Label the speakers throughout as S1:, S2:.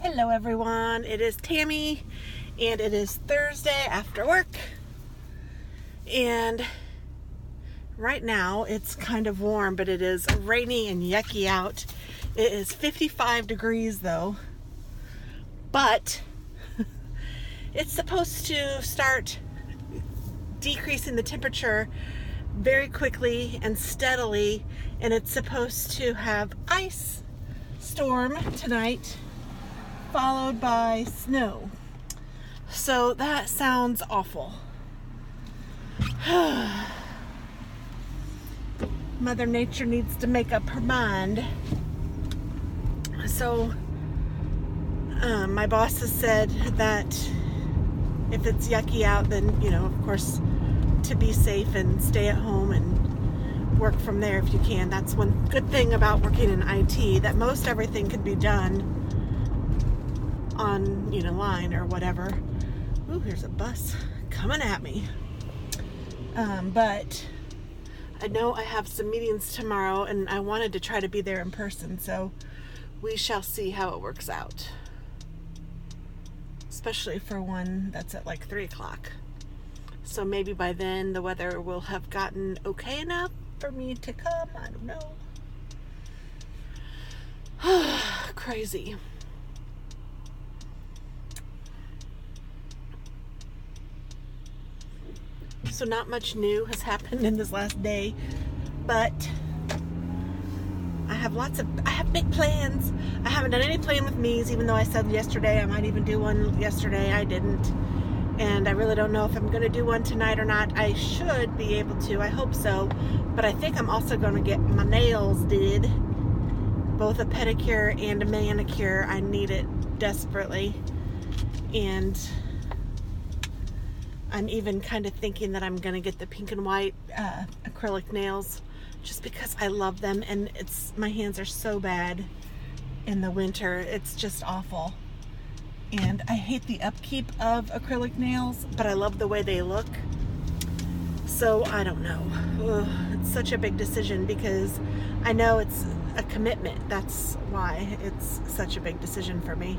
S1: Hello everyone, it is Tammy and it is Thursday after work, and right now it's kind of warm, but it is rainy and yucky out. It is 55 degrees though, but it's supposed to start decreasing the temperature very quickly and steadily, and it's supposed to have ice storm tonight followed by snow. So that sounds awful. Mother Nature needs to make up her mind. So my boss has said that if it's yucky out, then, you know, of course, to be safe and stay at home and work from there if you can. That's one good thing about working in IT, that most everything can be done on, you know, line or whatever. Ooh, here's a bus coming at me. But I know I have some meetings tomorrow and I wanted to try to be there in person, so we shall see how it works out. Especially for one that's at like 3 o'clock. So maybe by then the weather will have gotten okay enough for me to come. I don't know. Crazy. So not much new has happened in this last day, but I have big plans. I haven't done any plan with me's, even though I said yesterday I might even do one. Yesterday I didn't, and I really don't know if I'm going to do one tonight or not. I should be able to, I hope so, but I think I'm also going to get my nails did, both a pedicure and a manicure. I need it desperately, and I'm even kind of thinking that I'm going to get the pink and white acrylic nails just because I love them, and my hands are so bad in the winter. It's just awful. And I hate the upkeep of acrylic nails, but I love the way they look. So I don't know. Ugh, it's such a big decision because I know it's a commitment. That's why it's such a big decision for me.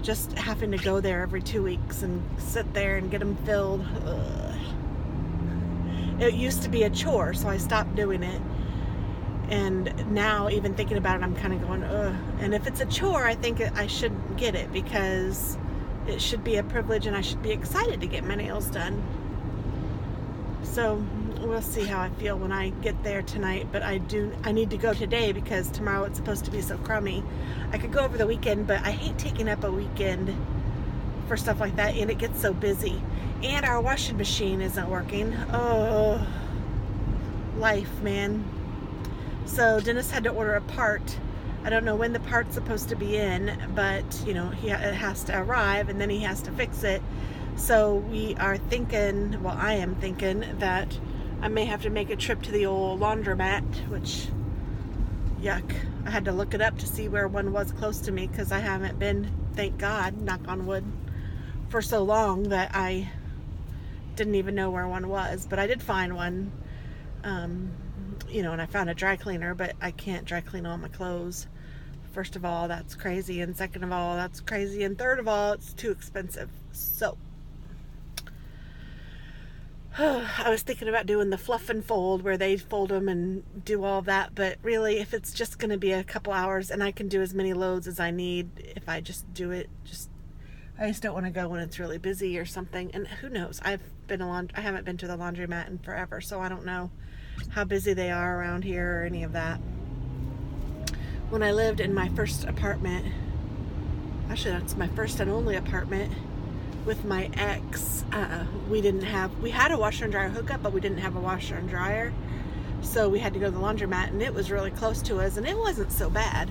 S1: Just having to go there every 2 weeks and sit there and get them filled. Ugh. It used to be a chore, so I stopped doing it. And now, even thinking about it, I'm kind of going, ugh. And if it's a chore, I think I shouldn't get it, because it should be a privilege and I should be excited to get my nails done. So we'll see how I feel when I get there tonight, but I need to go today because tomorrow it's supposed to be so crummy. I could go over the weekend, but I hate taking up a weekend for stuff like that, and it gets so busy. And our washing machine isn't working. Oh, life, man. So Dennis had to order a part. I don't know when the part's supposed to be in, but you know, it has to arrive and then he has to fix it. So we are thinking, well, I am thinking that I may have to make a trip to the old laundromat, which, yuck. I had to look it up to see where one was close to me, because I haven't been, thank God, knock on wood, for so long that I didn't even know where one was. But I did find one, you know, and I found a dry cleaner, but I can't dry clean all my clothes. First of all, that's crazy, and second of all, that's crazy, and third of all, it's too expensive. So I was thinking about doing the fluff and fold, where they fold them and do all that, but really, if it's just going to be a couple hours and I can do as many loads as I need if I just do it, I just don't want to go when it's really busy or something. And who knows, I haven't been to the laundromat in forever, so I don't know how busy they are around here or any of that. When I lived in my first apartment, actually that's my first and only apartment with my ex, we had a washer and dryer hookup, but we didn't have a washer and dryer, so we had to go to the laundromat, and it was really close to us, and it wasn't so bad.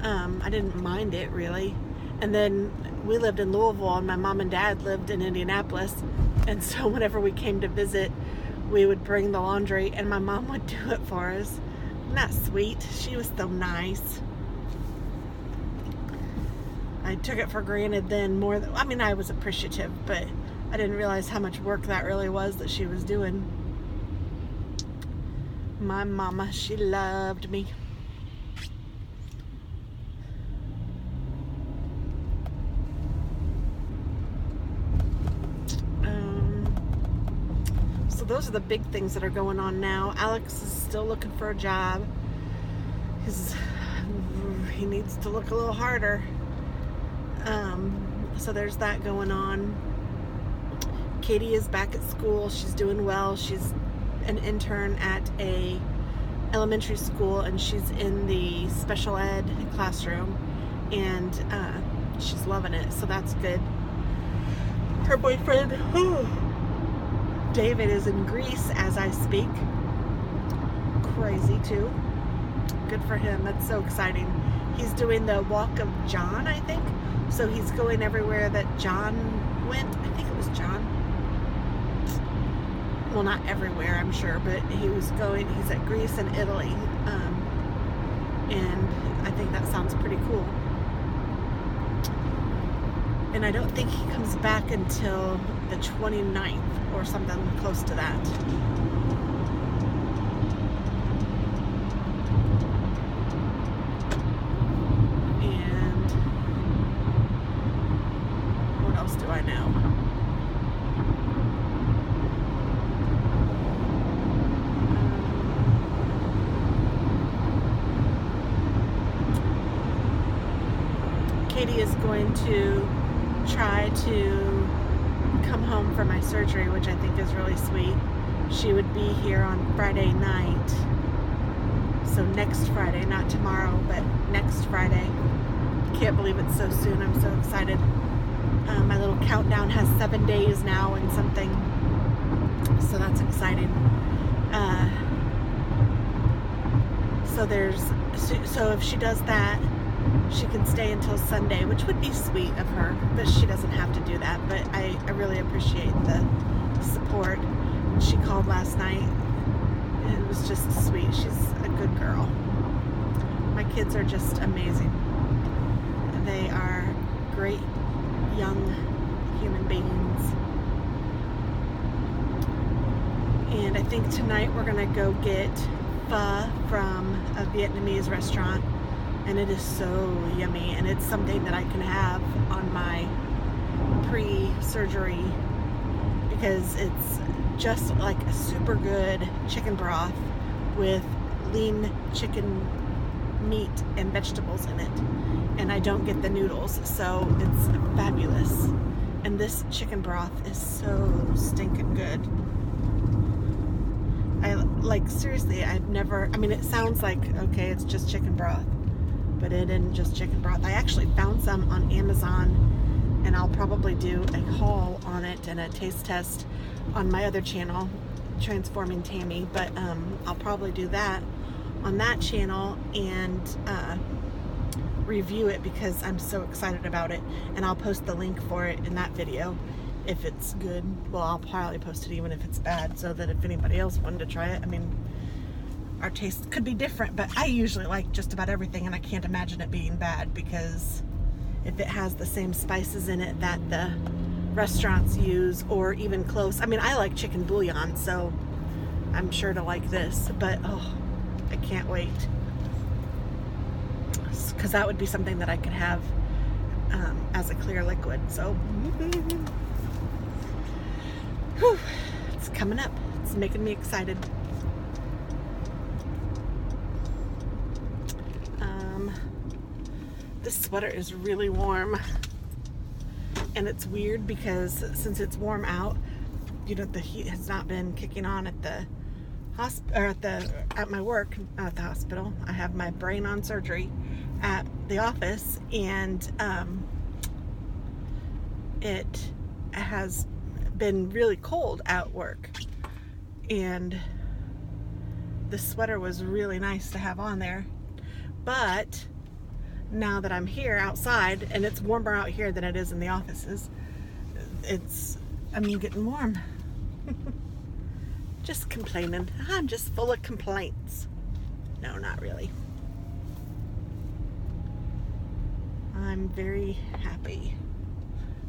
S1: I didn't mind it really. And then we lived in Louisville, and my mom and dad lived in Indianapolis, and so whenever we came to visit, we would bring the laundry and my mom would do it for us. Isn't that sweet? She was so nice. I took it for granted then more than, I mean, I was appreciative, but I didn't realize how much work that really was that she was doing. My mama, she loved me. those are the big things that are going on now. Alex is still looking for a job. He needs to look a little harder. So there's that going on. Katie is back at school. She's doing well. She's an intern at a elementary school, and she's in the special ed classroom, and she's loving it, so that's good. Her boyfriend, David, is in Greece as I speak. Crazy too. Good for him. That's so exciting. He's doing the Walk of John, I think. So he's going everywhere that John went. I think it was John. Well, not everywhere, I'm sure, but he's at Greece and Italy. And I think that sounds pretty cool. And I don't think he comes back until the 29th or something close to that. And what else do I know? Katie is going to try to come home for my surgery, which I think is really sweet. She would be here on Friday night. So next Friday, not tomorrow, but next Friday. Can't believe it's so soon. I'm so excited. My little countdown has 7 days now and something. So that's exciting. So if she does that, she can stay until Sunday, which would be sweet of her, but she doesn't have to do that. But I really appreciate the support. She called last night. It was just sweet. She's a good girl. My kids are just amazing. They are great young human beings. And I think tonight we're gonna go get pho from a Vietnamese restaurant. And it is so yummy, and it's something that I can have on my pre-surgery because it's just like a super good chicken broth with lean chicken meat and vegetables in it. And I don't get the noodles, so it's fabulous. And this chicken broth is so stinking good. Seriously, it sounds like, okay, it's just chicken broth. But it isn't just chicken broth. I actually found some on Amazon, and I'll probably do a haul on it and a taste test on my other channel, Transforming Tammy. But I'll probably do that on that channel and review it because I'm so excited about it. And I'll post the link for it in that video if it's good. Well, I'll probably post it even if it's bad, so that if anybody else wanted to try it, our taste could be different, but I usually like just about everything, and I can't imagine it being bad because if it has the same spices in it that the restaurants use or even close. I like chicken bouillon, so I'm sure to like this, but I can't wait because that would be something that I could have as a clear liquid. So whew, it's coming up. It's making me excited. This sweater is really warm, and it's weird because since it's warm out, the heat has not been kicking on at the hospital, or at my work, not at the hospital. I have my brain on surgery at the office, and it has been really cold at work, and the sweater was really nice to have on there. But now that I'm here outside, and it's warmer out here than it is in the offices, I'm getting warm. Just complaining. I'm just full of complaints. No, not really. I'm very happy.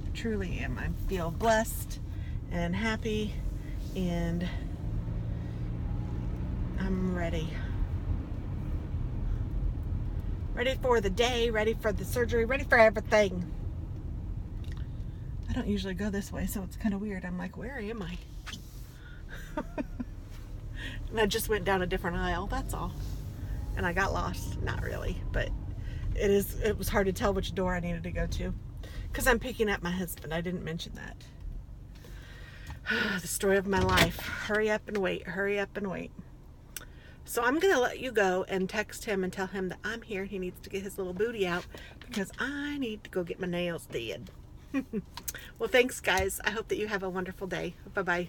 S1: I truly am. I feel blessed and happy, and I'm ready. Ready for the day, ready for the surgery, ready for everything. I don't usually go this way, so it's kind of weird. I'm like, where am I? And I just went down a different aisle, that's all. And I got lost. Not really, but it was hard to tell which door I needed to go to. Because I'm picking up my husband. I didn't mention that. The story of my life. Hurry up and wait. Hurry up and wait. So I'm going to let you go and text him and tell him that I'm here. He needs to get his little booty out because I need to go get my nails did. Well, thanks, guys. I hope that you have a wonderful day. Bye-bye.